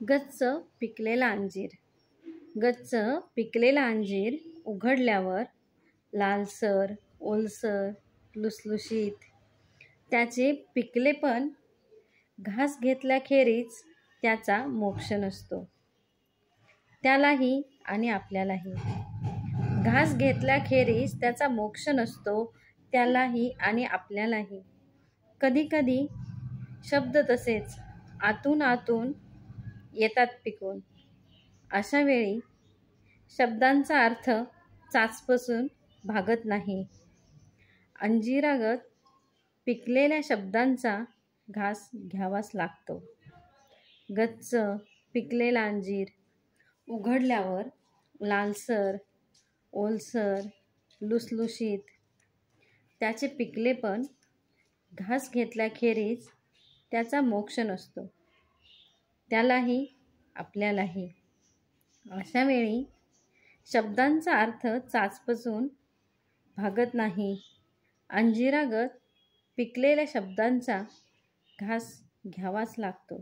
गच्च पिकलेला अंजीर. गच्च पिकलेला अंजीर उघडल्यावर लालसर, ओलसर, लुसलुशीत. त्याचे पिकलेपण घास घेतल्याखेरीज त्याचा मोक्ष नसतो. त्यालाही आणि आपल्यालाही. घास घेतल्याखेरीज त्याचा मोक्ष नसतो, त्यालाही आणि आपल्यालाही. कधीकधी शब्द तसेच आतून आतून येतात पिकून. अशा वेळी शब्दांचा अर्थ चाचपसून भागत नाही. अंजिरागत पिकलेल्या शब्दांचा घास घ्यावाच लागतो. गच्च पिकलेला अंजीर उघडल्यावर लालसर, ओलसर, लुसलुशीत. त्याचे पिकलेपण घास घेतल्याखेरीज त्याचा मोक्ष नसतो, त्यालाही आपल्यालाही. अशा वेळी शब्दांचा अर्थ चाचपसून भागत नाही. अंजिरागत पिकलेल्या शब्दांचा घास घ्यावाच लागतो.